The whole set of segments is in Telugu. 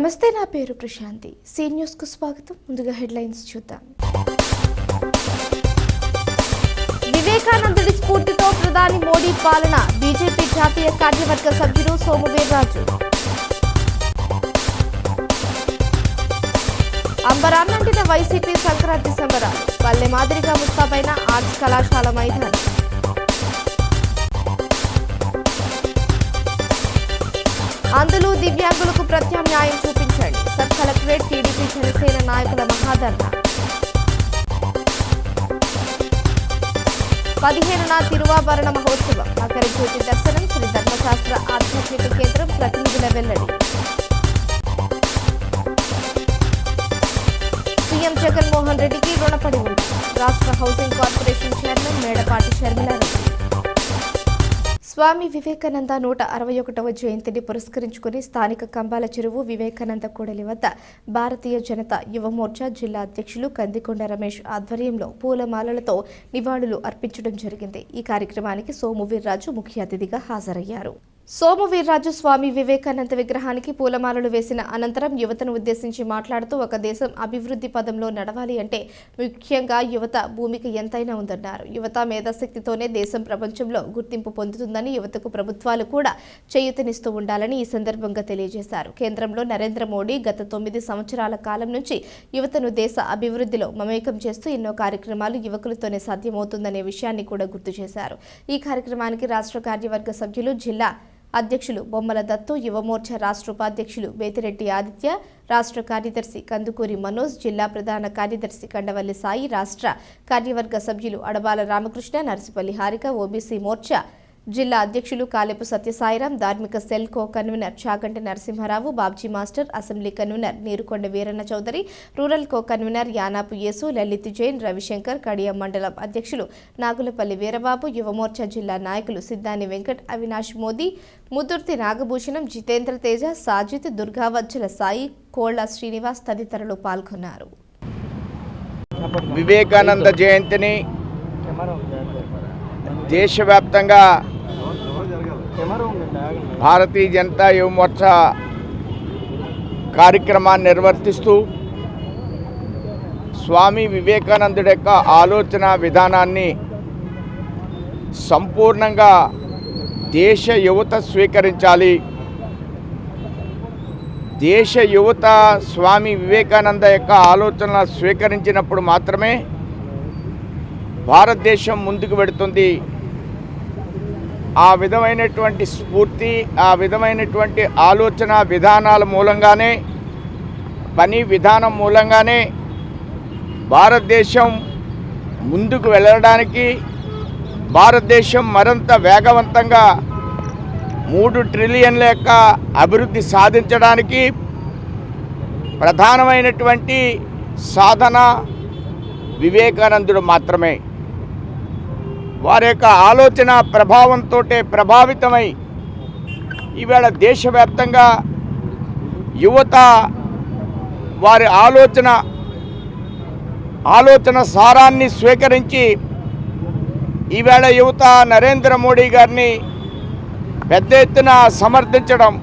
నమస్తే, నా పేరు ప్రశాంతి. సీ న్యూస్ కు స్వాగతం. ముందుగా హెడ్లైన్స్ చూద్దాం. వివేకానందుడి స్ఫూర్తితో ప్రధాని మోడీ పాలన. బీజేపీ జాతీయ కార్యవర్గ సభ్యుడు సోము వీర్రాజు. అంబరాన్నంటిన వైసీపీ సంక్రాంతి సంబరాలు. పల్లె మాదిరిగా ముస్తాబైన ఆర్ట్స్ కళాశాల మైదానం. అందులో దివ్యాంగులకు ప్రత్యామ్నాయం చూపించండి. సబ్ కలెక్టరేట్ టీడీపీ జనసేన నాయకుల మహాధర్నా. 15న తిరువాభరణ మహోత్సవం. మకర జ్యోతి దర్శనం. శ్రీ ధర్మశాస్త్ర ఆధ్యాత్మిక కేంద్రం ప్రతినిధుల వెల్లడి. సీఎం జగన్మోహన్ రెడ్డికి రుణపడి ఉంది. రాష్ట్ర housing corporation chairman Medapati Sharmila Reddy. Swami Vivekananda 161వ జయంతిని పురస్కరించుకుని స్థానిక కంబాల చెరువు వివేకానంద కూడలి వద్ద భారతీయ జనతా యువమోర్చా జిల్లా అధ్యక్షులు కందికొండ రమేష్ ఆధ్వర్యంలో పూలమాలలతో నివాళులు అర్పించడం జరిగింది. ఈ కార్యక్రమానికి సోము వీర్రాజు ముఖ్య అతిథిగా హాజరయ్యారు. సోము వీర్రాజు స్వామి వివేకానంద విగ్రహానికి పూలమాలలు వేసిన అనంతరం యువతను ఉద్దేశించి మాట్లాడుతూ, ఒక దేశం అభివృద్ధి పదంలో నడవాలి అంటే ముఖ్యంగా యువత భూమిక ఎంతైనా ఉందన్నారు. యువత మేధాశక్తితోనే దేశం ప్రపంచంలో గుర్తింపు పొందుతుందని, యువతకు ప్రభుత్వాలు కూడా చేయూతనిస్తూ ఉండాలని ఈ సందర్భంగా తెలియజేశారు. కేంద్రంలో నరేంద్ర మోడీ గత 9 సంవత్సరాల కాలం నుంచి యువతను దేశ అభివృద్ధిలో మమేకం చేస్తూ ఎన్నో కార్యక్రమాలు యువకులతోనే సాధ్యమవుతుందనే విషయాన్ని కూడా గుర్తు చేశారు. ఈ కార్యక్రమానికి రాష్ట్ర కార్యవర్గ సభ్యులు, జిల్లా అధ్యక్షులు బొమ్మల దత్తు, యువమోర్చా రాష్ట్ర ఉపాధ్యక్షులు బేతిరెడ్డి ఆదిత్య, రాష్ట్ర కార్యదర్శి కందుకూరి మనోజ్, జిల్లా ప్రధాన కార్యదర్శి కండవల్లి సాయి, రాష్ట్ర కార్యవర్గ సభ్యులు అడబాల రామకృష్ణ, నర్సిపల్లి హారిక, ఓబీసీ మోర్చా జిల్లా అధ్యక్షులు కాలేపు సత్యసాయిరాం, ధార్మిక cell co convener Chaganti Narasimha Rao, Babji master, assembly convener Neerukonda Veeranna Chowdary, rural co convener Yanapu Yesu, Lalit Jain, Ravishankar, Kadiam మండలం అధ్యక్షులు నాగులపల్లి వీరబాబు, యువమోర్చా జిల్లా నాయకులు సిద్ధాని వెంకట్, అవినాష్ మోదీ, ముదుర్తి నాగభూషణం, జితేంద్ర తేజ, సాజిద్, దుర్గావజ్జల సాయి, కోళ్ల శ్రీనివాస్ తదితరులు పాల్గొన్నారు. వివేకానంద జయంతిని దేశవ్యాప్తంగా భారతీయ జనతా యువమోర్చా కార్యక్రమాన్ని నిర్వర్తిస్తూ స్వామి వివేకానందుడి యొక్క ఆలోచన విధానాన్ని సంపూర్ణంగా దేశ యువత స్వీకరించాలి. దేశ యువత స్వామి వివేకానంద యొక్క ఆలోచన స్వీకరించినప్పుడు మాత్రమే భారతదేశం ముందుకు వెడుతుంది. ఆ విధమైనటువంటి స్ఫూర్తి, ఆ విధమైనటువంటి ఆలోచన విధానాల మూలంగానే, పని విధానం మూలంగానే భారతదేశం ముందుకు వెళ్ళడానికి, భారతదేశం మరింత వేగవంతంగా 3 ట్రిలియన్ల యొక్క అభివృద్ధి సాధించడానికి ప్రధానమైనటువంటి సాధన వివేకానందుడు మాత్రమే. వారి యొక్క ఆలోచన ప్రభావంతో ప్రభావితమై ఈవేళ దేశవ్యాప్తంగా యువత వారి ఆలోచన సారాన్ని స్వీకరించి ఈవేళ యువత నరేంద్ర మోడీ గారిని పెద్ద ఎత్తున సమర్థించడం.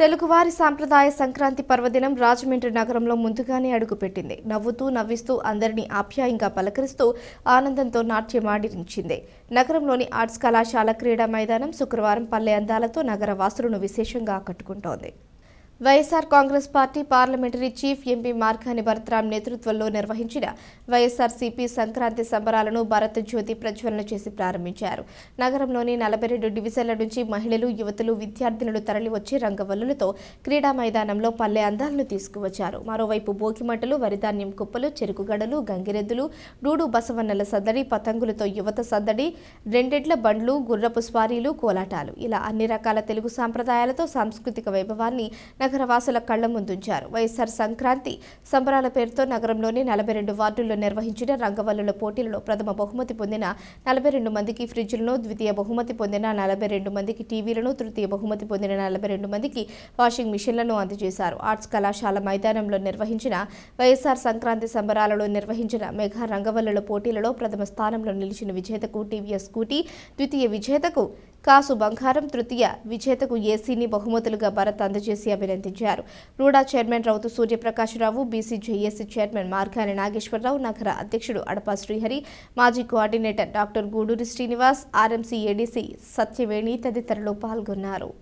తెలుగువారి సాంప్రదాయ సంక్రాంతి పర్వదినం రాజమండ్రి నగరంలో ముందుగానే అడుగుపెట్టింది. నవ్వుతూ నవ్విస్తూ అందరినీ ఆప్యాయంగా పలకరిస్తూ ఆనందంతో నాట్యమాడించింది. నగరంలోని ఆర్ట్స్ కళాశాల క్రీడా మైదానం శుక్రవారం పల్లె అందాలతో నగర వాసులను విశేషంగా ఆకట్టుకుంటోంది. YSR Congress party parliamentary chief MP Margani Bharat Ram నేతృత్వంలో నిర్వహించిన వైఎస్ఆర్సీపీ సంక్రాంతి సంబరాలను భారత జ్యోతి ప్రజ్వలన చేసి ప్రారంభించారు. నగరంలోని 42 డివిజన్ల నుంచి మహిళలు, యువతులు, విద్యార్థినులు తరలివచ్చి రంగవల్లులతో క్రీడా మైదానంలో పల్లె అందాలను తీసుకువచ్చారు. మరోవైపు భోగిమంటలు, వరిధాన్యం కుప్పలు, చెరుకుగడలు, గంగిరెద్దులు, డూడు బసవన్నల సద్దడి, పతంగులతో యువత సద్దడి, రెండెడ్ల బండ్లు, గుర్రపు స్వారీలు, కోలాటాలు, ఇలా అన్ని రకాల తెలుగు సాంప్రదాయాలతో సాంస్కృతిక వైభవాన్ని నగరవాసుల కళ్ల ముందుంచారు. వైఎస్ఆర్ సంక్రాంతి సంబరాల పేరుతో నగరంలోని 42 వార్డుల్లో నిర్వహించిన రంగవల్లుల పోటీలలో ప్రథమ బహుమతి పొందిన 42 మందికి ఫ్రిడ్జ్లను, ద్వితీయ బహుమతి పొందిన 42 మందికి టీవీలను, తృతీయ బహుమతి పొందిన 42 మందికి వాషింగ్ మిషన్లను అందజేశారు. ఆర్ట్స్ కళాశాల మైదానంలో నిర్వహించిన వైఎస్ఆర్ సంక్రాంతి సంబరాలలో నిర్వహించిన మెగా రంగవల్లుల పోటీలలో ప్రథమ స్థానంలో నిలిచిన విజేతకు టీవీఎస్ స్కూటీ, ద్వితీయ విజేతకు కాసు బంగారం తృతీయ విజేతకు ఏసీని బహుమతులుగా భరత్ అందజేసి అభినందించారు. RUDA chairman Rautu Suryaprakasa Rao, BC JAC chairman Margani Nageswara Rao, నగర అధ్యక్షుడు అడపా శ్రీహరి, మాజీ coordinator doctor Guduri Srinivas, RMC ADC Satyaveni తదితరులు పాల్గొన్నారు.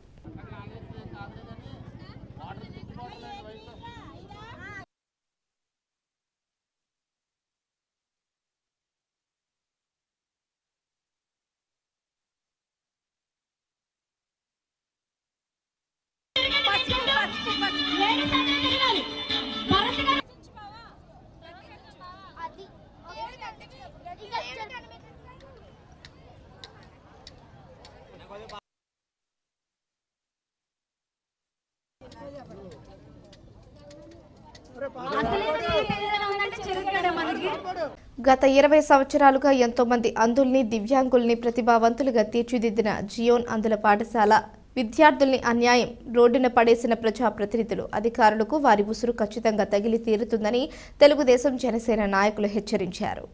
గత 20 సంవత్సరాలుగా ఎంతో మంది అంధుల్ని, దివ్యాంగుల్ని ప్రతిభావంతులుగా తీర్చిదిద్దిన జియోన్ అందుల పాఠశాల విద్యార్థుల్ని అన్యాయం రోడ్డున పడేసిన ప్రజాప్రతినిధులు, అధికారులకు వారి ఉసురు ఖచ్చితంగా తగిలి తీరుతుందని తెలుగుదేశం, జనసేన నాయకులు హెచ్చరించారు.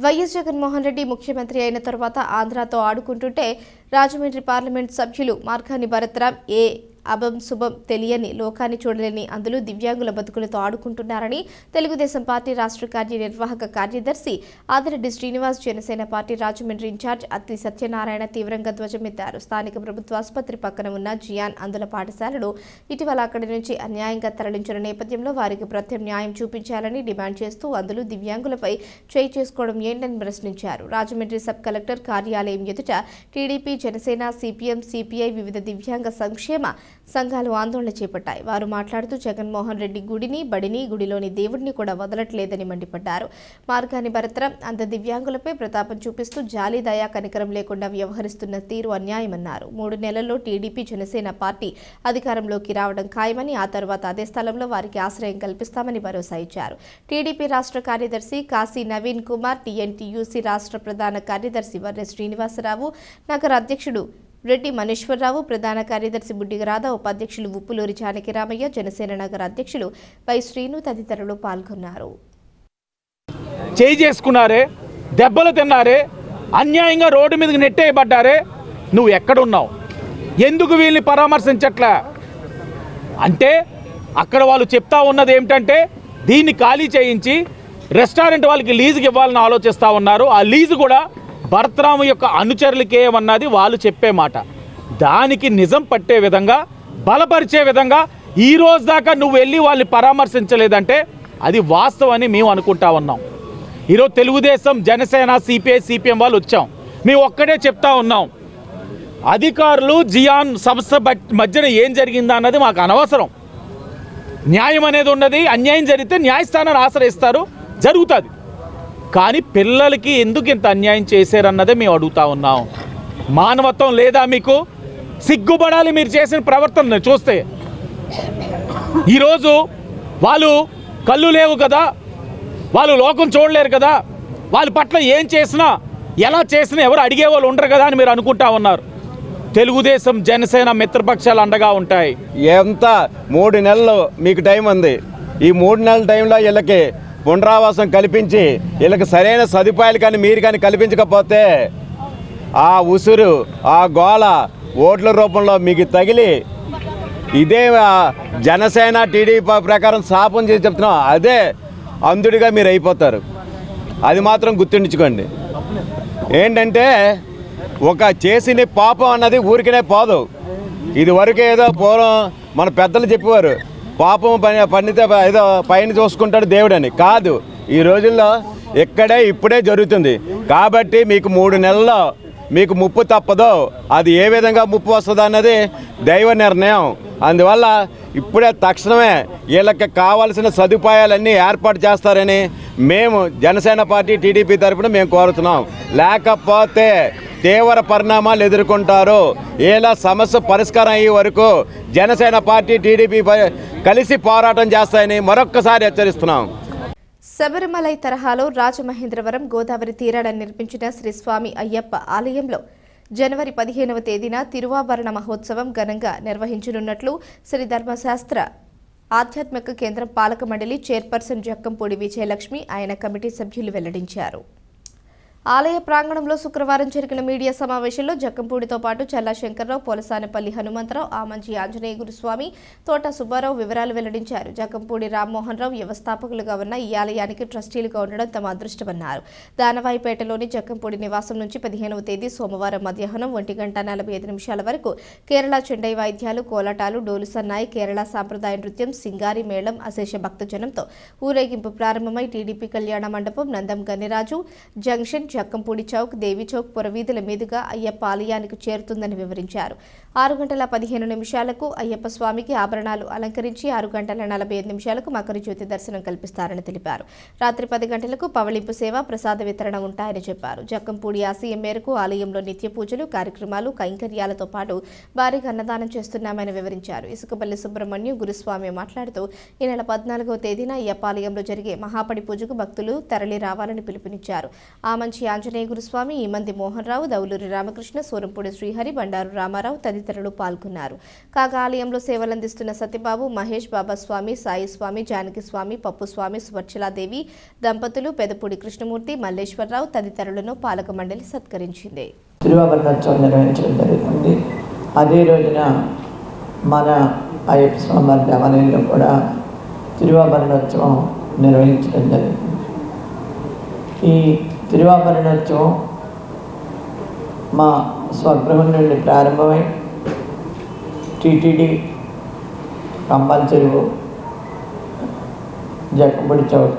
వైఎస్ జగన్మోహన్ రెడ్డి ముఖ్యమంత్రి అయిన తర్వాత ఆంధ్రాతో ఆడుకుంటుంటే రాజమండ్రి పార్లమెంట్ సభ్యులు మార్గాని భరత్రాం అభం శుభం తెలియని, లోకాన్ని చూడలేని అందులో దివ్యాంగుల బతుకులతో ఆడుకుంటున్నారని తెలుగుదేశం పార్టీ రాష్ట్ర కార్యనిర్వాహక కార్యదర్శి ఆదిరెడ్డి శ్రీనివాస్, జనసేన పార్టీ రాజమండ్రి ఇన్ఛార్జ్ అత్తి సత్యనారాయణ తీవ్రంగా ధ్వజమెత్తారు. స్థానిక ప్రభుత్వ ఆసుపత్రి పక్కన ఉన్న జియాన్ అందుల పాఠశాలను ఇటీవల అక్కడి నుంచి అన్యాయంగా తరలించిన నేపథ్యంలో వారికి ప్రత్యామ్నాయం చూపించాలని డిమాండ్ చేస్తూ అందులో దివ్యాంగులపై చేయి చేసుకోవడం ఏంటని ప్రశ్నించారు. రాజమండ్రి సబ్ కలెక్టర్ కార్యాలయం ఎదుట టీడీపీ, జనసేన, సిపిఎం, సిపిఐ వివిధ దివ్యాంగ సంక్షేమ సంఘాలు ఆందోళన చేపట్టాయి. వారు మాట్లాడుతూ జగన్మోహన్ రెడ్డి గుడిని, బడిని, గుడిలోని దేవుడిని కూడా వదలట్లేదని మండిపడ్డారు. మార్గాని భరత్రాం అంత దివ్యాంగులపై ప్రతాపం చూపిస్తూ జాలి, దయా, కనికరం లేకుండా వ్యవహరిస్తున్న తీరు అన్యాయమన్నారు. 3 నెలల్లో టీడీపీ, జనసేన పార్టీ అధికారంలోకి రావడం ఖాయమని, ఆ తర్వాత అదే స్థలంలో వారికి ఆశ్రయం కల్పిస్తామని భరోసా ఇచ్చారు. టీడీపీ రాష్ట్ర కార్యదర్శి కాశీ నవీన్ కుమార్, టీఎన్టీయూసీ రాష్ట్ర ప్రధాన కార్యదర్శి వర్రె శ్రీనివాసరావు, నగర అధ్యక్షుడు రెడ్డి మనీశ్వరరావు, ప్రధాన కార్యదర్శి బుడ్డిగరాధ, ఉపాధ్యక్షులు ఉప్పులూరి జానకిరామయ్య, జనసేన నగర అధ్యక్షులు వై శ్రీను తదితరులు పాల్గొన్నారు. చేయి చేసుకున్నారే, దెబ్బలు తిన్నారే, అన్యాయంగా రోడ్డు మీదకి నెట్టేయబడ్డారే, నువ్వు ఎక్కడున్నావు? ఎందుకు వీళ్ళని పరామర్శించట్లా? అంటే అక్కడ వాళ్ళు చెప్తా ఉన్నది ఏమిటంటే దీన్ని ఖాళీ చేయించి రెస్టారెంట్ వాళ్ళకి లీజుకి ఇవ్వాలని ఆలోచిస్తూ ఉన్నారు. ఆ లీజు కూడా భరత్రాము యొక్క అనుచరులకే అన్నది వాళ్ళు చెప్పే మాట. దానికి నిజం పట్టే విధంగా, బలపరిచే విధంగా ఈ రోజు దాకా నువ్వు వెళ్ళి వాళ్ళని పరామర్శించలేదంటే అది వాస్తవని మేము అనుకుంటా ఉన్నాం. ఈరోజు తెలుగుదేశం, జనసేన, సిపిఐ, సిపిఎం వాళ్ళు వచ్చాం. మేము ఒక్కడే చెప్తా ఉన్నాం, అధికారులు జియాన్ సంస్థ మధ్యన ఏం జరిగిందా అన్నది మాకు అనవసరం. న్యాయం అనేది ఉన్నది. అన్యాయం జరిగితే న్యాయస్థానాన్ని ఆశ్రయిస్తారు, జరుగుతుంది. కానీ పిల్లలకి ఎందుకు ఇంత అన్యాయం చేశారన్నదే మేము అడుగుతా ఉన్నాం. మానవత్వం లేదా మీకు? సిగ్గుపడాలి మీరు చేసిన ప్రవర్తన చూస్తే. ఈరోజు వాళ్ళు కళ్ళు లేవు కదా, వాళ్ళు లోకం చూడలేరు కదా, వాళ్ళ పట్ల ఏం చేసినా, ఎలా చేసినా ఎవరు అడిగేవాళ్ళు ఉండరు కదా అని మీరు అనుకుంటా ఉన్నారు. తెలుగుదేశం, జనసేన మిత్రపక్షాలు అండగా ఉంటాయి. ఎంత 3 నెలలు మీకు టైం ఉంది. ఈ 3 నెలల టైంలో వీళ్ళకి పునరావాసం కల్పించి వీళ్ళకి సరైన సదుపాయాలు కానీ మీరు కానీ కల్పించకపోతే ఆ ఉసురు, ఆ గోళ ఓట్ల రూపంలో మీకు తగిలి ఇదే జనసేన, టీడీపీ ప్రకారం శాపం చేసి చెప్తున్నాం, అదే అంధుడిగా మీరు అయిపోతారు. అది మాత్రం గుర్తుంచుకోండి. ఏంటంటే ఒక చేసిన పాపం అన్నది ఊరికనే పోదు. ఇది వరకు ఏదో పూర్వం మన పెద్దలు చెప్పేవారు, పాపం పండితే ఏదో పైన చూసుకుంటాడు దేవుడు అని. కాదు, ఈ రోజుల్లో ఇక్కడే ఇప్పుడే జరుగుతుంది. కాబట్టి మీకు 3 నెలల్లో మీకు ముప్పు తప్పదు. అది ఏ విధంగా ముప్పు వస్తుంది అన్నది దైవ నిర్ణయం. అందువల్ల ఇప్పుడే తక్షణమే వీళ్ళకి కావాల్సిన సదుపాయాలన్నీ ఏర్పాటు చేస్తారని మేము జనసేన పార్టీ, టీడీపీ తరఫున మేము కోరుతున్నాం. లేకపోతే తీవ్ర పరిణామాలు ఎదుర్కొంటారు. ఇలా సమస్య పరిష్కారం అయ్యే వరకు జనసేన పార్టీ, టీడీపీ కలిసి పోరాటం చేస్తాయని మరొక్కసారి హెచ్చరిస్తున్నాం. శబరిమలై తరహాలో రాజమహేంద్రవరం గోదావరి తీరాన నిర్మించిన శ్రీ స్వామి అయ్యప్ప ఆలయంలో జనవరి 15వ తేదీన తిరువాభరణ మహోత్సవం ఘనంగా నిర్వహించనున్నట్లు శ్రీ ధర్మశాస్త్ర ఆధ్యాత్మిక కేంద్రం పాలక మండలి చైర్పర్సన్ జక్కంపూడి విజయలక్ష్మి, ఆయన కమిటీ సభ్యులు వెల్లడించారు. ఆలయ ప్రాంగణంలో శుక్రవారం జరిగిన మీడియా సమావేశంలో జక్కంపూడితో పాటు చల్లా శంకర్రావు, పోలసానపల్లి హనుమంతరావు, ఆమంచి ఆంజనేయ గురుస్వామి, తోట సుబ్బారావు వివరాలు వెల్లడించారు. జక్కంపూడి రామ్మోహన్ రావు వ్యవస్థాపకులుగా ఉన్న ఈ ఆలయానికి ట్రస్టీలుగా ఉండడం తమ అదృష్టమన్నారు. దానవాయిపేటలోని జక్కంపూడి నివాసం నుంచి 15వ తేదీ సోమవారం మధ్యాహ్నం 1:45 వరకు కేరళ చెండై వాయిద్యాలు, కోలాటాలు, డోలు సన్నాయి, కేరళ సాంప్రదాయ నృత్యం, సింగారి మేళం, అశేష భక్తజనంతో ఊరేగింపు ప్రారంభమై టీడీపీ కళ్యాణ మండపం, నందం గన్నిరాజు జంక్షన్, జక్కంపూడి చౌక్, దేవి చౌక్ పురవీధుల మీదుగా అయ్యప్ప ఆలయానికి చేరుతుందని వివరించారు. 6:15 అయ్యప్ప స్వామికి ఆభరణాలు అలంకరించి 6:45 మకర జ్యోతి దర్శనం కల్పిస్తారని తెలిపారు. రాత్రి 10 గంటలకు పవళింపు సేవ, ప్రసాద వితరణ ఉంటాయని చెప్పారు. జక్కంపూడి ఆశయం మేరకు ఆలయంలో నిత్య పూజలు, కార్యక్రమాలు, కైంకర్యాలతో పాటు భారీగా అన్నదానం చేస్తున్నామని వివరించారు. ఇసుకపల్లి సుబ్రహ్మణ్యం గురుస్వామి మాట్లాడుతూ ఈ నెల 14వ తేదీన అయ్యప్ప ఆలయంలో జరిగే మహాపడి పూజకు భక్తులు తరలి రావాలని పిలుపునిచ్చారు. ఆమంచి ఆంజనేయ గురుస్వామి, ఈమంది మోహన్ రావు, దౌలూరి రామకృష్ణ, సూరంపూడి శ్రీహరి, బండారు రామారావు తదితరులు పాల్గొన్నారు. కాగా ఆలయంలో సేవలందిస్తున్న సత్యబాబు, మహేష్, బాబా స్వామి, సాయి స్వామి, జానకి స్వామి, పప్పు స్వామి, సువర్చలాదేవి దంపతులు, పెదపూడి కృష్ణమూర్తి, మల్లేశ్వరరావు తదితరులను పాలక మండలి సత్కరించింది. తిరువాభరణోత్సవం నిర్వహించడం జరుగుతుంది. అదే రోజున మన అయ్యప్ప స్వామి దేవాలయంలో కూడా తిరువాభరణోత్సవం నిర్వహించడం జరుగుతుంది. ఈ తిరువాభరణోత్సవం మా స్వగృహం నుండి ప్రారంభమై TTD, Kambala Cheruvu, Jakkampudi chowk,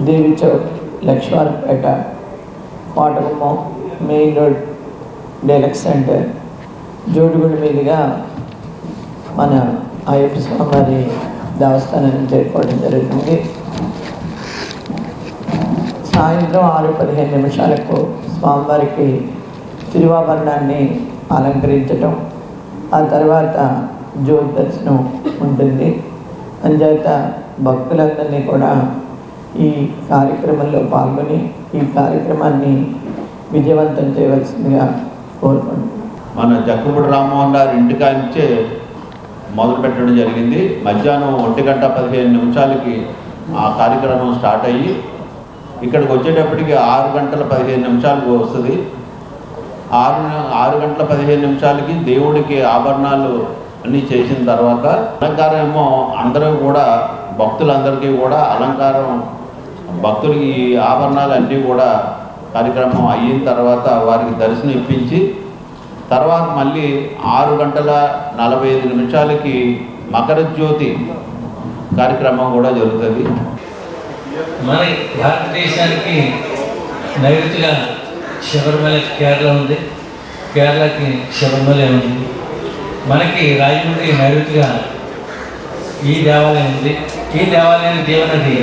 Devi chowk, Lakshmivarapeta, Kotagummam, main road, deluxe centre, Jodugunda మీదుగా మన అయ్యప్ప స్వామి దేవస్థానాన్ని చేరుకోవడం జరుగుతుంది. సాయంత్రం 6:15 స్వామివారికి తిరువాభరణాన్ని అలంకరించటం, ఆ తర్వాత జ్యోతి దర్శనం ఉంటుంది. అంచేత భక్తులందరినీ కూడా ఈ కార్యక్రమంలో పాల్గొని ఈ కార్యక్రమాన్ని విజయవంతం చేయవలసిందిగా కోరుకుంటున్నాను. మన జక్కంపూడి రామ్మోహన్ గారు ఇంటికాంచే మొదలు పెట్టడం జరిగింది. మధ్యాహ్నం 1:15 ఆ కార్యక్రమం స్టార్ట్ అయ్యి ఇక్కడికి వచ్చేటప్పటికి 6:15 వస్తుంది. 6:15 దేవుడికి ఆభరణాలు అన్నీ చేసిన తర్వాత అలంకారం ఏమో అందరూ కూడా భక్తులందరికీ కూడా అలంకారం, భక్తులకి ఆభరణాలు అన్నీ కూడా కార్యక్రమం అయిన తర్వాత వారికి దర్శనం ఇప్పించి తర్వాత మళ్ళీ 6:45 మకర జ్యోతి కార్యక్రమం కూడా జరుగుతుంది. మన భారతదేశానికి నైరుతిగా శబరిమల కేరళ ఉంది, కేరళకి శబరిమల ఉంది. మనకి రాజమండ్రి నైరుతిగా ఈ దేవాలయం ఉంది. ఈ దేవాలయానికి దేవనది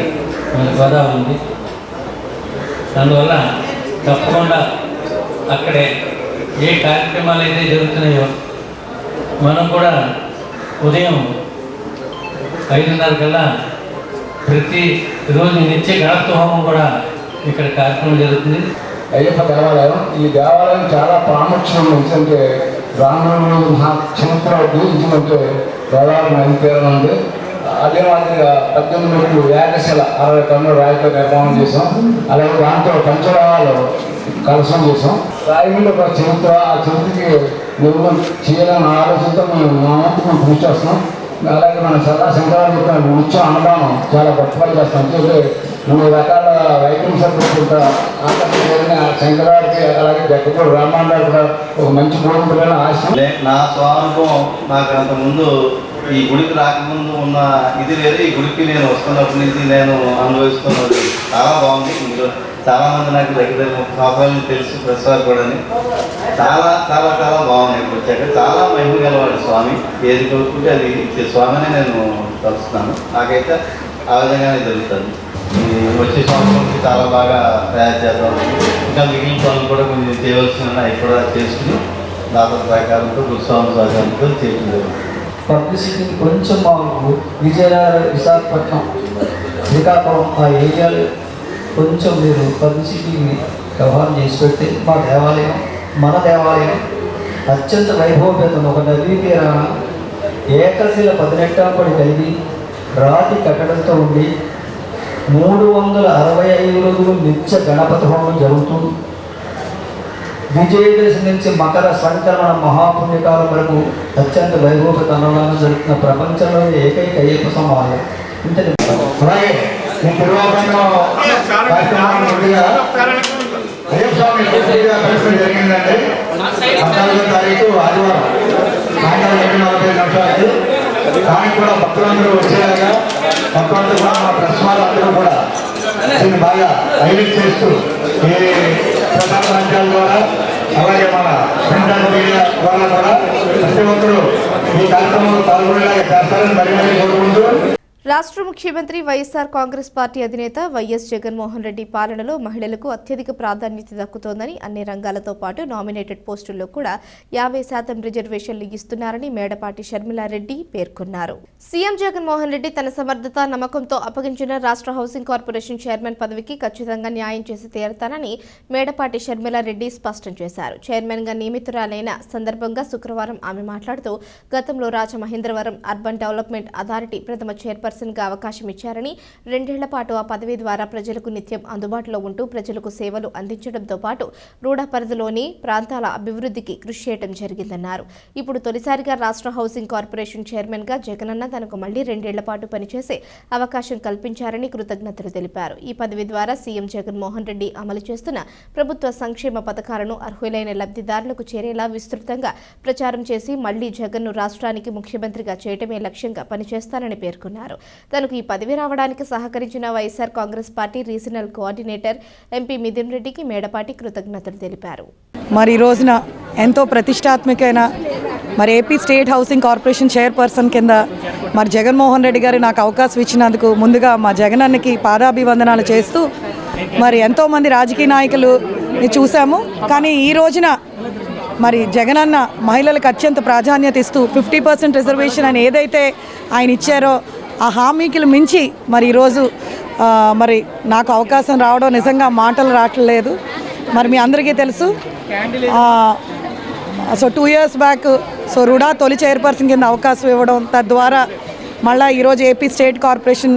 మన గోదావరి ఉంది. అందువల్ల తప్పకుండా అక్కడే ఏ కార్యక్రమాలు అయితే జరుగుతున్నాయో మనం కూడా ఉదయం 5:30 కల్లా ప్రతిరోజు నిత్య గణపతి హోమం కూడా ఇక్కడ కార్యక్రమం జరుగుతుంది. అయ్యప్ప దేవాలయం, ఈ దేవాలయం చాలా ప్రాముఖ్యం. ఎందుకంటే రాముడు చరిత్ర ఉద్దేశించినట్టే గోదావరి నది తీరం ఉంది. అదే మాదిరిగా 18 మెట్లు ఏకశిల 60 టన్నుల రాయితో నిర్మాణం చేసాం. అలాగే దాంతో పంచరావాలు కలసం చేసాం. రాయమండ్రి ఒక చరిత్ర, ఆ చరిత్రకి నిర్మాణం చేయాలన్న ఆలోచనతో మేము కృషి చేస్తున్నాం. అలాగే మన సదా శంకరాలు చెప్పిన నిత్యం అన్నదానం చాలా గొప్పగా చేస్తాం. అంటే 3 రకాల వైద్యం సర్టిఫికేట్ ఆకర్షణ శంకరాలకి, అలాగే జక్కంపూడి రామ్మోహన్ గారు కూడా ఒక మంచి బోధింపులైన ఆశ. నా స్వానుభవం నాకు అంతకుముందు ఈ గుడికి రాకముందు ఉన్న ఇది లేదు. ఈ గుడికి నేను వస్తున్నప్పటి నుంచి నేను అనుభవిస్తున్నది చాలా బాగుంది. ఇందులో చాలామంది నాకు దగ్గర 30 సంవత్సరాలు తెలుసు, ప్రసాద్ కూడా చాలా చాలా చాలా బాగుంది. ఇప్పుడు వచ్చాక చాలా మహిమ గలవాడు స్వామి. ఏది కోరుకుంటే అది ఇచ్చే స్వామిని నేను తలుస్తున్నాను. నాకైతే ఆ విధంగానే జరుగుతుంది. వచ్చే సంవత్సరానికి చాలా బాగా తయారు చేద్దాం. ఇంకా మిగిలిన పనులు కూడా కొంచెం చేయవలసి ఉన్నాయి, అవి కూడా చేసుకుని దాతల సహకారంతో, గురుస్వామి సహకారంతో చేయడం జరుగుతుంది. పబ్లిసిటీ కొంచెం మాకు విజయనగరం, విశాఖపట్నం, శ్రీకాకుళం ఆ ఏరియాలో కొంచెం మీరు పబ్లిసిటీని వ్యవహారం చేసి పెడితే మా దేవాలయం, మన దేవాలయం అత్యంత వైభవపేతం. ఒక నదీ తీరాన ఏకశిల 18 కలిగి రాతి కట్టడంతో ఉండి 365 రోజులు నిత్య గణపతి హోమం జరుగుతుంది. విజయదశమి నుంచి మకర సంక్రమణ మహాపుణ్యకాలం వరకు అత్యంత వైభవతంగా జరుగుతున్న ప్రపంచంలో ఏకైక అయ్యప్ప సమాలయం. ఇంతటి అలాగే ఈ తిరువాభరణం కార్యక్రమాన్ని ముందుగా అయ్యప్ప స్వామి పరిస్థితి జరిగిందండి. 14వ తారీఖు ఆదివారం సాయంత్రం 7:45 దానికి కూడా భక్తులందరూ వచ్చేలాగా భక్తులందరూ కూడా మా ప్రశ్నలందరూ కూడా దీన్ని బాగా హైలైట్ చేస్తూ ఈ ప్రధాన రాజ్యాల ద్వారా అలాగే మన ప్రింట్ మీడియా ద్వారా కూడా ప్రతి ఒక్కరూ ఈ కార్యక్రమంలో పాల్గొనేలాగా చేస్తారని మరీ మరీ కోరుకుంటూ రాష్ట్ర ముఖ్యమంత్రి వైఎస్ఆర్ కాంగ్రెస్ పార్టీ అధినేత వైఎస్ జగన్మోహన్ రెడ్డి పాలనలో మహిళలకు అత్యధిక ప్రాధాన్యత దక్కుతోందని, అన్ని రంగాలతో పాటు నామినేటెడ్ పోస్టుల్లో కూడా 50% రిజర్వేషన్లు ఇస్తున్నారని మేడపాటి షర్మిలారెడ్డి పేర్కొన్నారు. సీఎం జగన్మోహన్ రెడ్డి తన సమర్థత, నమ్మకంతో అప్పగించిన రాష్ట్ర హౌసింగ్ కార్పొరేషన్ చైర్మన్ పదవికి ఖచ్చితంగా న్యాయం చేసి తీరతానని మేడపాటి షర్మిలారెడ్డి స్పష్టం చేశారు. చైర్మన్ గా నియమితురాలైన సందర్భంగా శుక్రవారం ఆమె మాట్లాడుతూ, గతంలో రాజమహేంద్రవరం అర్బన్ డెవలప్మెంట్ అథారిటీ ప్రథమ చైర్పర్సన్ గా అవకాశం ఇచ్చారని, 2 ఏళ్ల పాటు ఆ పదవి ద్వారా ప్రజలకు నిత్యం అందుబాటులో ఉంటూ ప్రజలకు సేవలు అందించడంతో పాటు రూడా పరిధిలోని ప్రాంతాల అభివృద్ధికి కృషి చేయడం జరిగిందన్నారు. ఇప్పుడు తొలిసారిగా రాష్ట్ర హౌసింగ్ కార్పొరేషన్ చైర్మన్ గా జగనన్న తనకు మళ్లీ 2 ఏళ్ల పాటు పనిచేసే అవకాశం కల్పించారని కృతజ్ఞతలు తెలిపారు. ఈ పదవి ద్వారా సీఎం జగన్మోహన్ రెడ్డి అమలు చేస్తున్న ప్రభుత్వ సంక్షేమ పథకాలను అర్హులైన లబ్ధిదారులకు చేరేలా విస్తృతంగా ప్రచారం చేసి మళ్లీ జగన్ను రాష్ట్రానికి ముఖ్యమంత్రిగా చేయటమే లక్ష్యంగా పనిచేస్తానని పేర్కొన్నారు. తనకు ఈ పదవి రావడానికి సహకరించిన YSR Congress party regional coordinator MP Mithun రెడ్డికి మేడపాటి కృతజ్ఞతలు తెలిపారు. మరి ఈ రోజున ఎంతో ప్రతిష్టాత్మకమైన మరి AP state housing corporation chairperson కింద మరి జగన్మోహన్ రెడ్డి గారు నాకు అవకాశం ఇచ్చినందుకు ముందుగా మా జగనన్నకి పాదాభివందనాలు చేస్తూ, మరి ఎంతోమంది రాజకీయ నాయకులు చూసాము. కానీ ఈ రోజున మరి జగనన్న మహిళలకు అత్యంత ప్రాధాన్యత ఇస్తూ 50% రిజర్వేషన్ అని ఏదైతే ఆయన ఇచ్చారో ఆ హామీకి మించి మరి ఈరోజు మరి నాకు అవకాశం రావడం నిజంగా మాటలు రావట్లేదు. మరి మీ అందరికీ తెలుసు, సో 2 years బ్యాక్ రూడా తొలి చైర్పర్సన్ కింద అవకాశం ఇవ్వడం, తద్వారా మళ్ళీ ఈరోజు ఏపీ స్టేట్ కార్పొరేషన్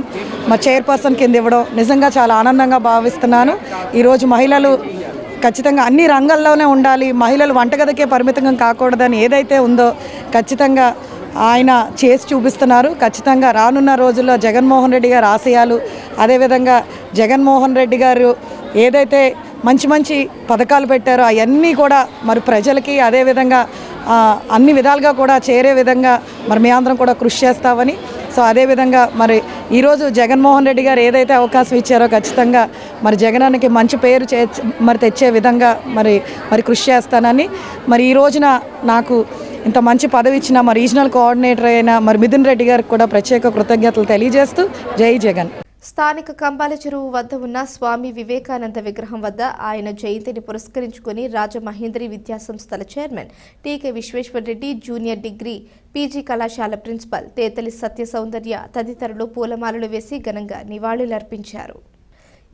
మా చైర్పర్సన్ కింద ఇవ్వడం నిజంగా చాలా ఆనందంగా భావిస్తున్నాను. ఈరోజు మహిళలు ఖచ్చితంగా అన్ని రంగాల్లోనే ఉండాలి, మహిళలు వంటగదికే పరిమితంగా కాకూడదని ఏదైతే ఉందో ఖచ్చితంగా ఆయన చేసి చూపిస్తున్నారు. ఖచ్చితంగా రానున్న రోజుల్లో జగన్మోహన్ రెడ్డి గారు ఆశయాలు, అదేవిధంగా జగన్మోహన్ రెడ్డి గారు ఏదైతే మంచి మంచి పథకాలు పెట్టారో అవన్నీ కూడా మరి ప్రజలకి అదేవిధంగా అన్ని విధాలుగా కూడా చేరే విధంగా మరి మీ అందరం కూడా కృషి చేస్తామని, సో అదేవిధంగా మరి ఈరోజు జగన్మోహన్ రెడ్డి గారు ఏదైతే అవకాశం ఇచ్చారో ఖచ్చితంగా మరి జగనానికి మంచి పేరు మరి తెచ్చే విధంగా మరి కృషి చేస్తానని, మరి ఈ రోజున నాకు ఇంత మంచి పదవి ఇచ్చిన మా రీజనల్ కోఆర్డినేటర్ అయిన మరి మిథున్ రెడ్డి గారికి కూడా ప్రత్యేక కృతజ్ఞతలు తెలియజేస్తూ జై జగన్. స్థానిక కంబాల చెరువు వద్ద ఉన్న స్వామి వివేకానంద విగ్రహం వద్ద ఆయన జయంతిని పురస్కరించుకుని రాజమహేంద్రి విద్యాసంస్థల chairman TK Visweswara Reddy, junior degree PG కళాశాల ప్రిన్సిపల్ తేతలి సత్యసౌందర్య తదితరులు పూలమాలలు వేసి ఘనంగా నివాళులర్పించారు.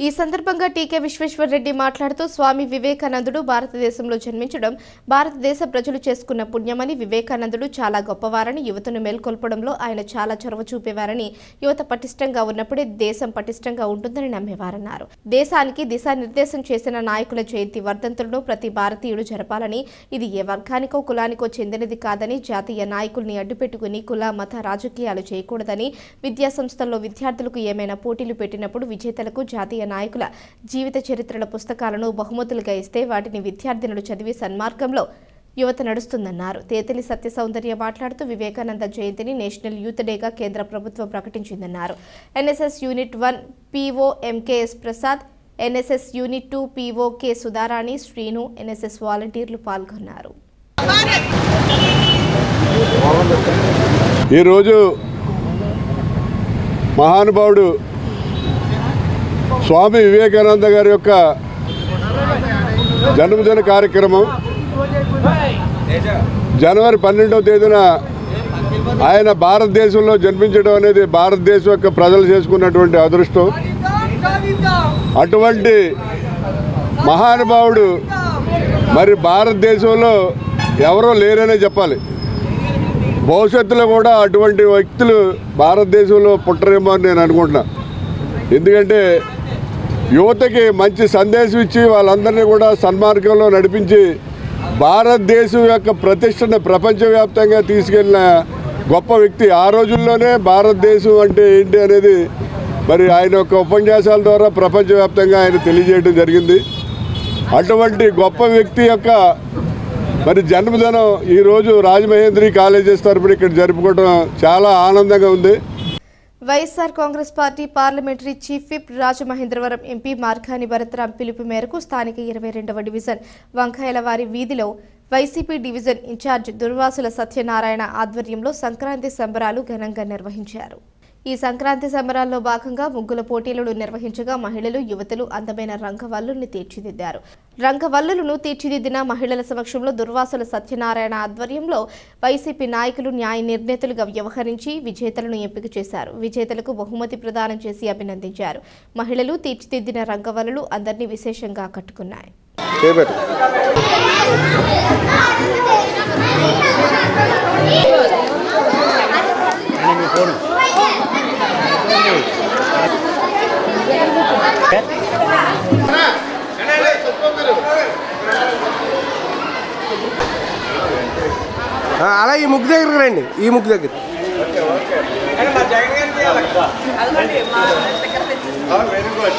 ఈ సందర్భంగా టీకే విశ్వేశ్వరరెడ్డి మాట్లాడుతూ, స్వామి వివేకానందుడు భారతదేశంలో జన్మించడం భారతదేశ ప్రజలు చేసుకున్న పుణ్యమని, వివేకానందుడు చాలా గొప్పవారని, యువతను మేల్కొల్పడంలో ఆయన చాలా చొరవ చూపేవారని, యువత పటిష్టంగా ఉన్నప్పుడే దేశం పటిష్టంగా ఉంటుందని నమ్మేవారన్నారు. దేశానికి దిశానిర్దేశం చేసిన నాయకుల జయంతి వర్ధంతులను ప్రతి భారతీయుడు జరపాలని, ఇది ఏ వర్గానికో కులానికో చెందినది కాదని, జాతీయ నాయకుల్ని అడ్డుపెట్టుకుని కుల మత రాజకీయాలు చేయకూడదని, విద్యాసంస్థల్లో విద్యార్థులకు ఏమైనా పోటీలు పెట్టినప్పుడు విజేతలకు జాతీయ నాయకుల జీవిత చరిత్రల పుస్తకాలను బహుమతులుగా ఇస్తే వాటిని విద్యార్థినులు చదివి సన్మార్గంలో యువత నడుస్తుందన్నారు. తేతలి సత్యసౌందర్య మాట్లాడుతూ, వివేకానంద జయంతిని నేషనల్ యూత్ డేగా కేంద్ర ప్రభుత్వం ప్రకటించిందన్నారు. NSS unit 1 PO MKS Prasad, NSS unit 2 PO K Sudharani, Srinu, NSS వాలంటీర్లు పాల్గొన్నారు. ఈరోజు మహానుభావుడు స్వామి వివేకానంద గారి యొక్క జన్మదిన కార్యక్రమం జనవరి 12వ తేదీన ఆయన భారతదేశంలో జన్మించడం అనేది భారతదేశం యొక్క ప్రజలు చేసుకున్నటువంటి అదృష్టం. అటువంటి మహానుభావుడు మరి భారతదేశంలో ఎవరో లేరనే చెప్పాలి. భవిష్యత్తులో కూడా అటువంటి వ్యక్తులు భారతదేశంలో పుట్టరేమో అని నేను అనుకుంటున్నా. ఎందుకంటే యువతకి మంచి సందేశం ఇచ్చి వాళ్ళందరినీ కూడా సన్మార్గంలో నడిపించి భారతదేశం యొక్క ప్రతిష్టను ప్రపంచవ్యాప్తంగా తీసుకెళ్ళిన గొప్ప వ్యక్తి. ఆ రోజుల్లోనే భారతదేశం అంటే ఏంటి అనేది మరి ఆయన యొక్క ఉపన్యాసాల ద్వారా ప్రపంచవ్యాప్తంగా ఆయన తెలియజేయడం జరిగింది. అటువంటి గొప్ప వ్యక్తి యొక్క మరి జన్మదినం ఈరోజు రాజమహేంద్రి కాలేజెస్ తరపున ఇక్కడ జరుపుకోవడం చాలా ఆనందంగా ఉంది. YSR Congress party parliamentary chief whip Rajamahendravaram MP Margani Bharat Ram పిలుపు మేరకు స్థానిక 22వ డివిజన్ వంకాయలవారి వీధిలో YCP division incharge Durvasula Satyanarayana ఆధ్వర్యంలో సంక్రాంతి సంబరాలు ఘనంగా నిర్వహించారు. ఈ సంక్రాంతి సంబరాల్లో భాగంగా ముగ్గుల పోటీలను నిర్వహించగా మహిళలు, యువతులు అందమైన రంగవల్లుల్ని తీర్చిదిద్దారు. రంగవల్లులను తీర్చిదిద్దిన మహిళల సమక్షంలో దుర్వాసుల సత్యనారాయణ ఆధ్వర్యంలో వైసీపీ నాయకులు న్యాయ నిర్ణేతలుగా వ్యవహరించి విజేతలను ఎంపిక చేశారు. విజేతలకు బహుమతి ప్రదానం చేసి అభినందించారు. మహిళలు తీర్చిదిద్దిన రంగవల్లులు అందరినీ విశేషంగా ఆకట్టుకున్నాయి. అలా ఈ ముగ్గు దగ్గరికి రండి. ఈ ముగ్గు దగ్గర వెరీ గుడ్.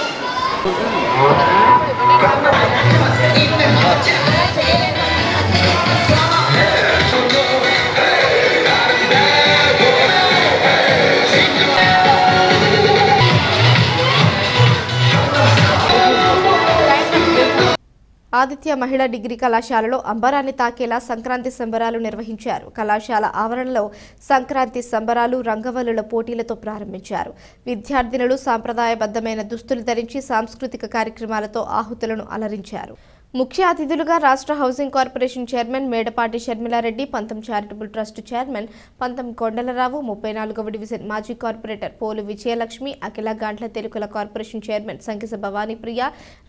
ఆదిత్య మహిళా డిగ్రీ కళాశాలలో అంబరాన్ని తాకేలా సంక్రాంతి సంబరాలు నిర్వహించారు. కళాశాల ఆవరణలో సంక్రాంతి సంబరాలు రంగవల్లుల పోటీలతో ప్రారంభించారు. విద్యార్థినులు సాంప్రదాయబద్ధమైన దుస్తులు ధరించి సాంస్కృతిక కార్యక్రమాలతో ఆహుతులను అలరించారు. ముఖ్య అతిథులుగా రాష్ట్ర housing corporation chairman Medapati Sharmila Reddy, పంతం చారిటబుల్ ట్రస్ట్ చైర్మన్ పంతం కొండలరావు, 34వ డివిజన్ మాజీ కార్పొరేటర్ పోలు విజయలక్ష్మి, అఖిల గాండ్ల తెలుగుల కార్పొరేషన్ చైర్మన్ సంకిస భవానీ ప్రియ,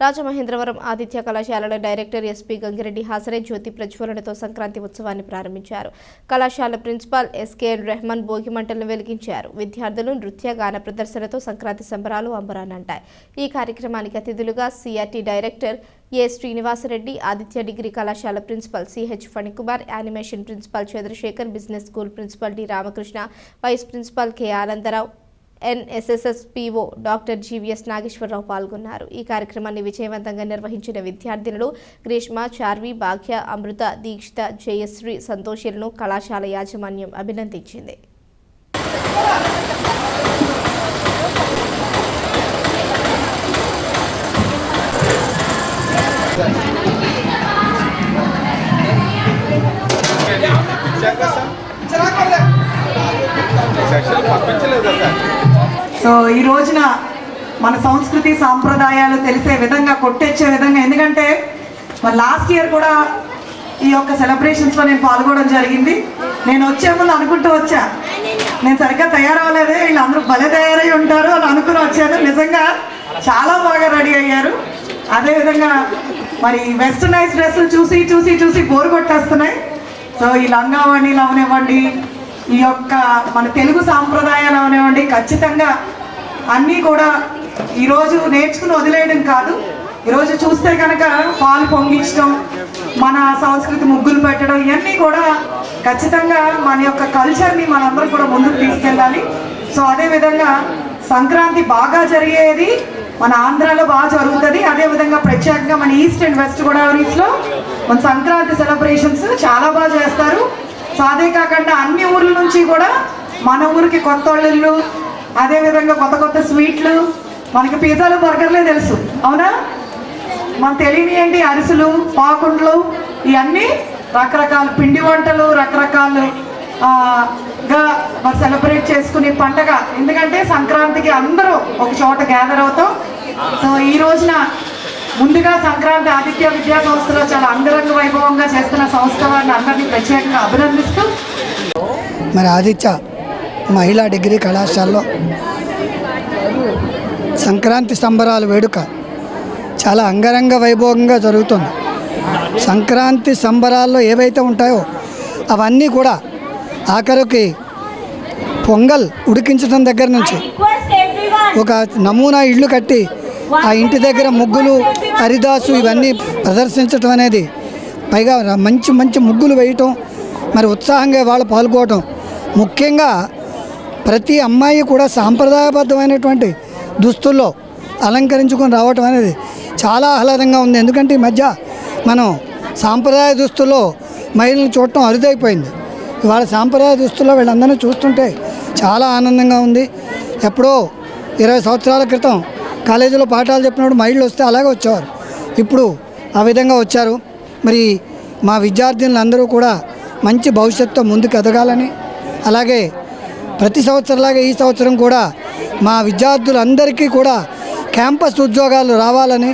రాజమహేంద్రవరం ఆదిత్య కళాశాలల డైరెక్టర్ ఎస్పీ గంగిరెడ్డి హాజరై జ్యోతి ప్రజ్వలనతో సంక్రాంతి ఉత్సవాన్ని ప్రారంభించారు. కళాశాల ప్రిన్సిపాల్ ఎస్కేఎన్ రెహమాన్ భోగి మంటలను వెలిగించారు. విద్యార్థులు నృత్య గాన ప్రదర్శనతో సంక్రాంతి సంబరాలు అంబరానంటాయి. ఈ కార్యక్రమానికి అతిథులుగా CRT director A Srinivasa Reddy, Aditya degree కళాశాల principal CH Phanikumar, animation principal Chandrasekhar, business school principal D Ramakrishna, vice principal K Anandarao, NSSS PO doctor GVS Nageswara Rao పాల్గొన్నారు. ఈ కార్యక్రమాన్ని విజయవంతంగా నిర్వహించిన విద్యార్థినులు గ్రీష్మ, చార్వి, భాగ్య, అమృత, దీక్షిత, జయశ్రీ, సంతోషులను కళాశాల యాజమాన్యం అభినందించింది. సో ఈ రోజున మన సంస్కృతి సాంప్రదాయాలు తెలిసే విధంగా, కొట్టెచ్చే విధంగా, ఎందుకంటే మరి లాస్ట్ ఇయర్ కూడా ఈ యొక్క సెలబ్రేషన్స్లో నేను పాల్గొనడం జరిగింది. నేను వచ్చే ముందు అనుకుంటూ వచ్చా, నేను సరిగ్గా తయారవ్వలేదే, వీళ్ళందరూ భలే తయారై ఉంటారు అని అనుకుని వచ్చాను. నిజంగా చాలా బాగా రెడీ అయ్యారు. అదేవిధంగా మరి వెస్టర్నైజ్ డ్రెస్సులు చూసి చూసి చూసి బోరు కొట్టేస్తున్నాయి. సో ఈ లంగావణిలు అవనివ్వండి, ఈ యొక్క మన తెలుగు సాంప్రదాయాలు అవనివ్వండి, ఖచ్చితంగా అన్నీ కూడా ఈరోజు నేర్చుకుని వదిలేయడం కాదు. ఈరోజు చూస్తే కనుక పాలు పొంగించడం, మన సంస్కృతి ముగ్గులు పెట్టడం, ఇవన్నీ కూడా ఖచ్చితంగా మన యొక్క కల్చర్ని మనందరం కూడా ముందుకు తీసుకెళ్ళాలి. సో అదేవిధంగా సంక్రాంతి బాగా జరిగేది మన ఆంధ్రాలో బాగా జరుగుతుంది. అదేవిధంగా ప్రత్యేకంగా మన ఈస్ట్ అండ్ వెస్ట్ గోదావరిలో మన సంక్రాంతి సెలబ్రేషన్స్ చాలా బాగా చేస్తారు. సో అదే కాకుండా అన్ని ఊర్ల నుంచి కూడా మన ఊరికి కొత్త వాళ్ళు, అదేవిధంగా కొత్త కొత్త స్వీట్లు, మనకి పిజ్జాలు, బర్గర్లే తెలుసు, అవునా? మనకు తెలియని ఏంటి అరిసెలు, పాకుండ్లు, ఇవన్నీ రకరకాల పిండి వంటలు, రకరకాలుగా మరి సెలబ్రేట్ చేసుకునే పండగ. ఎందుకంటే సంక్రాంతికి అందరూ ఒక చోట గ్యాదర్ అవుతాం. సో ఈ రోజున ముందుగా సంక్రాంతి ఆదిత్య విద్యా సంస్థలో చాలా అంగరంగ వైభవంగా చేస్తున్న సంస్థ వారిని అందరినీ ప్రత్యేకంగా అభినందిస్తూ, మరి ఆదిత్య మహిళా డిగ్రీ కళాశాలలో సంక్రాంతి సంబరాల వేడుక చాలా అంగరంగ వైభవంగా జరుగుతుంది. సంక్రాంతి సంబరాల్లో ఏవైతే ఉంటాయో అవన్నీ కూడా ఆఖరికి పొంగల్ ఉడికించడం దగ్గర నుంచి ఒక నమూనా ఇళ్ళు కట్టి ఆ ఇంటి దగ్గర ముగ్గులు హరిదాసు ఇవన్నీ ప్రదర్శించడం అనేది, పైగా మంచి మంచి ముగ్గులు వేయటం, మరి ఉత్సాహంగా వాళ్ళు పాల్గొనటం, ముఖ్యంగా ప్రతి అమ్మాయి కూడా సాంప్రదాయబద్ధమైనటువంటి దుస్తుల్లో అలంకరించుకొని రావటం అనేది చాలా ఆహ్లాదంగా ఉంది. ఎందుకంటే ఈ మధ్య మనం సాంప్రదాయ దుస్తుల్లో మహిళలను చూడటం అరుదైపోయింది. ఇవాళ సాంప్రదాయ దుస్తుల్లో వీళ్ళందరినీ చూస్తుంటే చాలా ఆనందంగా ఉంది. ఎప్పుడో 20 సంవత్సరాల క్రితం కాలేజీలో పాఠాలు చెప్పినప్పుడు మహిళలు వస్తే అలాగే వచ్చేవారు, ఇప్పుడు ఆ విధంగా వచ్చారు. మరి మా విద్యార్థినులందరూ కూడా మంచి భవిష్యత్తుతో ముందుకు ఎదగాలని, అలాగే ప్రతి సంవత్సరంలాగా ఈ సంవత్సరం కూడా మా విద్యార్థులందరికీ కూడా క్యాంపస్ ఉద్యోగాలు రావాలని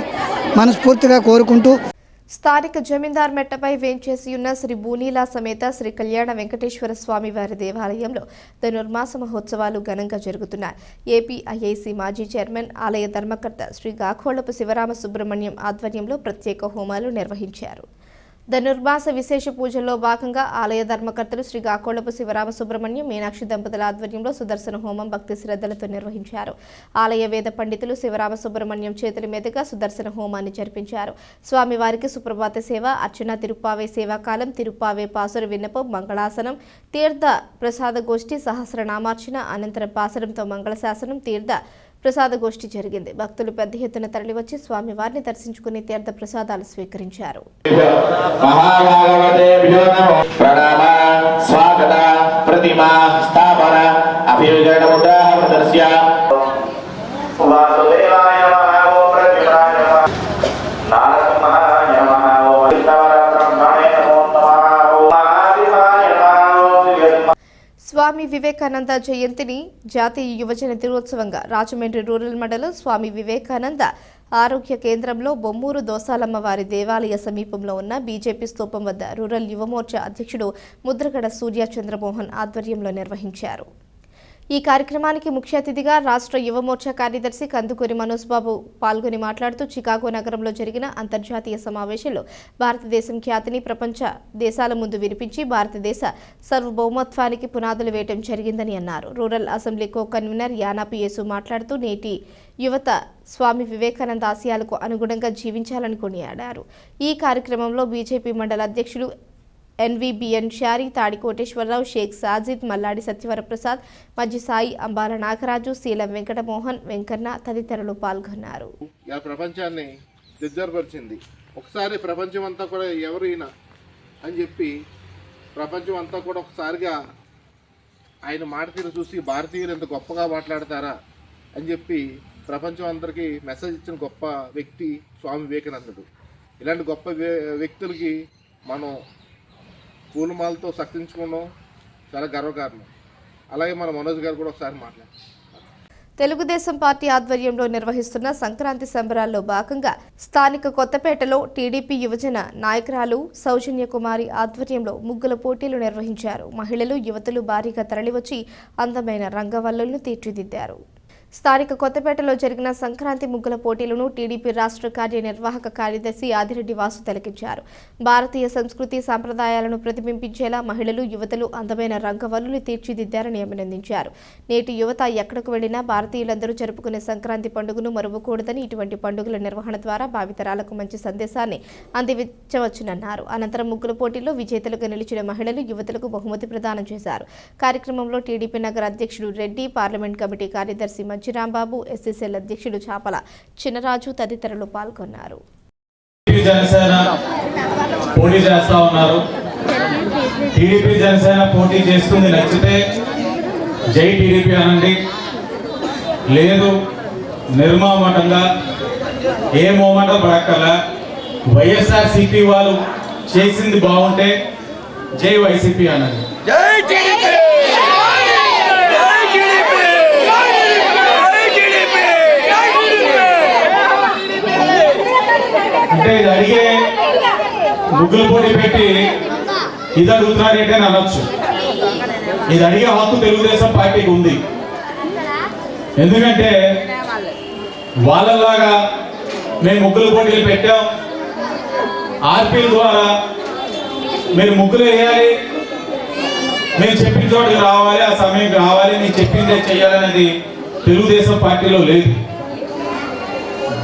మనస్ఫూర్తిగా కోరుకుంటూ, స్థానిక జమీందార్ మెట్టపై వేంచేసి ఉన్న శ్రీ బూనీలా సమేత శ్రీ కళ్యాణ వెంకటేశ్వర స్వామి వారి దేవాలయంలో ధనుర్మాస మహోత్సవాలు ఘనంగా జరుగుతున్నాయి. ఏపీఐఐసి మాజీ చైర్మన్, ఆలయ ధర్మకర్త శ్రీ గాఖోళపు శివరామ సుబ్రహ్మణ్యం ఆధ్వర్యంలో ప్రత్యేక హోమాలు నిర్వహించారు. ధనుర్మాస విశేష పూజల్లో భాగంగా ఆలయ ధర్మకర్తలు శ్రీ గాకోళపు శివరామ సుబ్రహ్మణ్యం, మీనాక్షి దంపతుల ఆధ్వర్యంలో సుదర్శన హోమం భక్తి శ్రద్ధలతో నిర్వహించారు. ఆలయ వేద పండితులు శివరామ సుబ్రహ్మణ్యం చేతుల మీదుగా సుదర్శన హోమాన్ని జరిపించారు. స్వామివారికి సుప్రభాత సేవ, అర్చన, తిరుప్పావే సేవాకాలం, తిరుప్పావే పాసుర విన్నపం, మంగళాసనం, తీర్థ ప్రసాద గోష్ఠి, సహస్రనామార్చన, అనంతరం పాసరంతో మంగళశాసనం, తీర్థ ప్రసాద గోష్ఠి జరిగింది. భక్తులు పెద్ద ఎత్తున తరలివచ్చి స్వామివారిని దర్శించుకుని తీర్థ ప్రసాదాలు స్వీకరించారు. స్వామి వివేకానంద జయంతిని జాతీయ యువజన దినోత్సవంగా రాజమండ్రి రూరల్ మండలం స్వామి వివేకానంద ఆరోగ్య కేంద్రంలో బొమ్మూరు దోసాలమ్మ వారి దేవాలయ సమీపంలో ఉన్న బీజేపీ స్తూపం వద్ద రూరల్ యువమోర్చా అధ్యక్షుడు ముద్రగడ సూర్య చంద్రమోహన్ ఆధ్వర్యంలో నిర్వహించారు. ఈ కార్యక్రమానికి ముఖ్య అతిథిగా రాష్ట్ర యువమోర్చా కార్యదర్శి కందుకూరి మనోజ్ బాబు పాల్గొని మాట్లాడుతూ, చికాగో నగరంలో జరిగిన అంతర్జాతీయ సమావేశంలో భారతదేశం ఖ్యాతిని ప్రపంచ దేశాల ముందు వినిపించి భారతదేశ సార్వభౌమత్వానికి పునాదులు వేయడం జరిగిందని అన్నారు. Rural assembly co convener Yanapu Yesu మాట్లాడుతూ, నేటి యువత స్వామి వివేకానంద ఆశయాలకు అనుగుణంగా జీవించాలని కొనియాడారు. ఈ కార్యక్రమంలో బీజేపీ మండల అధ్యక్షులు ఎన్వీబీఎన్ షారీ, తాడి కోటేశ్వరరావు, షేక్ సాజిద్, మల్లాడి సత్యవరప్రసాద్, మజ్జి సాయి, అంబాల నాగరాజు, శీలం వెంకటమోహన్, వెంకన్న తదితరులు పాల్గొన్నారు. ప్రపంచాన్ని దిగ్గరపరిచింది. ఒకసారి ప్రపంచం అంతా కూడా ఎవరైనా అని చెప్పి ప్రపంచం అంతా కూడా ఒకసారిగా ఆయన మాట తీరు చూసి భారతీయులు ఎంత గొప్పగా మాట్లాడతారా అని చెప్పి ప్రపంచం అందరికీ మెసేజ్ ఇచ్చిన గొప్ప వ్యక్తి స్వామి వివేకానందుడు. ఇలాంటి గొప్ప వ్యక్తులకి మనం పూలమాలతో సత్కరించుకోవడం చాలా గర్వకారణం. అలాగే మన మనోజ్ గారు కూడా ఒకసారి మాట్లాడారు. తెలుగుదేశం పార్టీ ఆధ్వర్యంలో నిర్వహిస్తున్న సంక్రాంతి సంబరాల్లో భాగంగా స్థానిక కొత్తపేటలో టీడీపీ యువజన నాయకురాలు సౌజన్య కుమారి ఆధ్వర్యంలో ముగ్గుల పోటీలు నిర్వహించారు. మహిళలు, యువతులు భారీగా తరలివచ్చి అందమైన రంగవల్లులను తీర్చిదిద్దారు. స్థానిక కొత్తపేటలో జరిగిన సంక్రాంతి ముగ్గుల పోటీలను టీడీపీ రాష్ట్ర కార్యనిర్వాహక కార్యదర్శి ఆదిరెడ్డి వాసు తిలకించారు. భారతీయ సంస్కృతి సంప్రదాయాలను ప్రతిబింబించేలా మహిళలు, యువతులు అందమైన రంగవల్లులు తీర్చిదిద్దారని అభినందించారు. నేటి యువత ఎక్కడకు వెళ్లినా భారతీయులందరూ జరుపుకునే సంక్రాంతి పండుగను మరువకూడదని, ఇటువంటి పండుగల నిర్వహణ ద్వారా భావితరాలకు మంచి సందేశాన్ని అందించవచ్చునన్నారు. అనంతరం ముగ్గుల పోటీల్లో విజేతలుగా నిలిచిన మహిళలు, యువతులకు బహుమతి ప్రదానం చేశారు. కార్యక్రమంలో టీడీపీ నగర అధ్యక్షుడు రెడ్డి, పార్లమెంట్ కమిటీ కార్యదర్శి రాంబాబు, ఎస్సీసీఎల్ అధ్యక్షుడు చాపల చిన్నరాజు తదితరులు పాల్గొన్నారు. పోటీ చేస్తా ఉన్నారు. టీడీపీ జనసేన పోటీ చేస్తుంది, నచ్చితే జై టీడీపీ అనండి, లేదు నిర్మామటంగా ఏ మోమాట పడక్కల వైఎస్ఆర్సీపీ వాళ్ళు చేసింది బాగుంటే జై వైసీపీ అనండి. అంటే ఇది అడిగే ముగ్గులు పోటీ పెట్టి ఇది అడుగుతున్నారంటే అని అనొచ్చు. ఇది అడిగే హక్కు తెలుగుదేశం పార్టీకి ఉంది. ఎందుకంటే వాళ్ళలాగా మేము ముగ్గులు పోటీలు పెట్టాం, ఆర్పీల ద్వారా మీరు ముగ్గులు వేయాలి, మేము చెప్పిన చోటుకి రావాలి, ఆ సమయం రావాలి, మీరు చెప్పిందే చేయాలనేది తెలుగుదేశం పార్టీలో లేదు.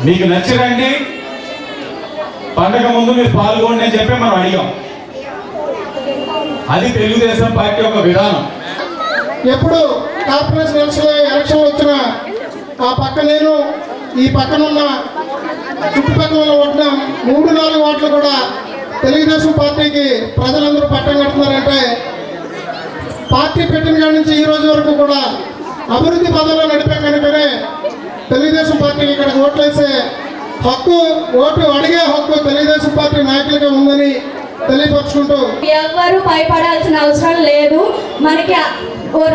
మీకు నచ్చరండి, పండగ ముందు మీరు పాల్గొండి అని చెప్పి మనం అడిగాం. అది తెలుగుదేశం పార్టీ యొక్క విధానం. ఎప్పుడు కార్పొరేషన్ ఎలక్షన్ వచ్చినా ఆ పక్క నేను ఈ పక్కన ఉన్న చుట్టుపక్కల ఓట్ల 3-4 ఓట్లు కూడా తెలుగుదేశం పార్టీకి ప్రజలందరూ పట్టం కడుతున్నారంటే పార్టీ పెట్టిన కాడి నుంచి ఈ రోజు వరకు కూడా అభివృద్ధి పదంలో నడిపే కనుకనే తెలుగుదేశం పార్టీకి ఇక్కడ ఓట్లేసే హక్కు, ఓటు అడిగే హక్కు తెలుగుదేశం పార్టీ నాయకులుగా ఉందని తెలియపరుచుకుంటూ ఎవరు భయపడాల్సిన అవసరం లేదు. మనకి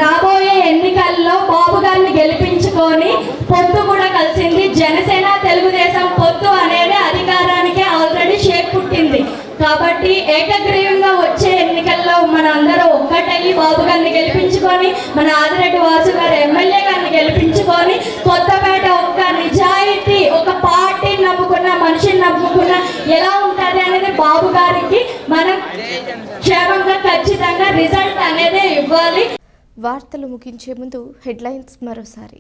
రాబోయే ఎన్నికల్లో బాబు గారిని గెలిపించుకొని పొత్తు కూడా కలిసింది. జనసేన తెలుగుదేశం పొత్తు అనేది అధికారానికి ఆల్రెడీ షేక్ పుట్టింది. కాబట్టి ఏకగ్రీవంగా వచ్చే ఎన్నికల్లో మన అందరూ ఒక్కటయ్యి బాబు గారిని గెలిపించుకొని మన ఆదిరెడ్డి వాసు గారు ఎమ్మెల్యే గారిని గెలిపించుకొని కొత్తపేట ఒక్క నిజాయితీ, ఒక పార్టీని నమ్ముకున్న, మనిషిని నమ్ముకున్న ఎలా ఉంటుంది అనేది బాబు గారికి మనం క్షేమంగా ఖచ్చితంగా రిజల్ట్ అనేది ఇవ్వాలి. వార్తలు ముగించే ముందు హెడ్లైన్స్ మరోసారి.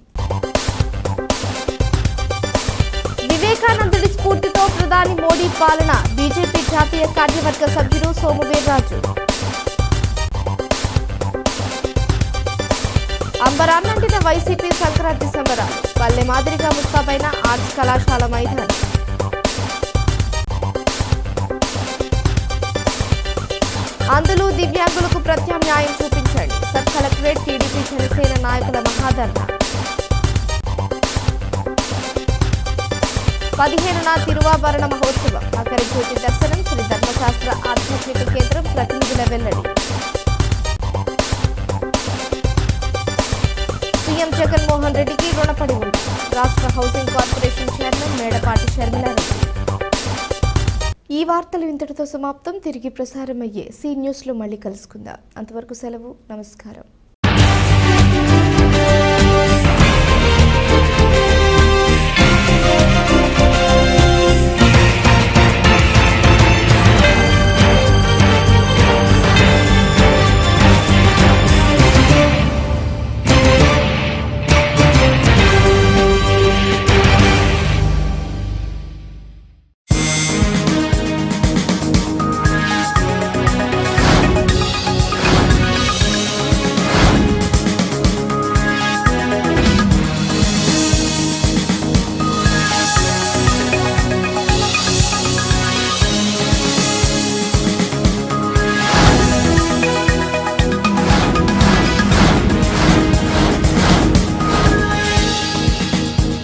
వివేకానందుడి స్ఫూర్తితో ప్రధాని మోడీ పాలన, బీజేపీ జాతీయ కార్యవర్గ సభ్యులు సోమువీర్రాజు. అంబరాన్నంటిన వైసీపీ సంక్రాంతి సంబరాలు, పల్లె మాదిరిగా ముస్తాబైన ఆర్ట్స్ కళాశాల మైదానం. అందులో దివ్యాంగులకు ప్రత్యామ్నాయం చూపించండి, సబ్ కలెక్టరేట్ టీడీపీ జనసేన నాయకుల మహాధర్నా. 15న తిరువాభరణ మహోత్సవం, అక్కడి జ్యోతి దర్శనం, శ్రీ ధర్మశాస్త్ర ఆధ్యాత్మిక కేంద్రం ప్రతినిధుల వెల్లడి. సీఎం జగన్మోహన్ రెడ్డికి రుణపడి ఉంది రాష్ట్ర housing corporation chairman Medapati Sharmila Reddy. ఈ వార్తలు ఇంతటితో సమాప్తం. తిరిగి ప్రసారమయ్యే సి న్యూస్లో మళ్ళీ కలుసుకుందాం. అంతవరకు సెలవు, నమస్కారం.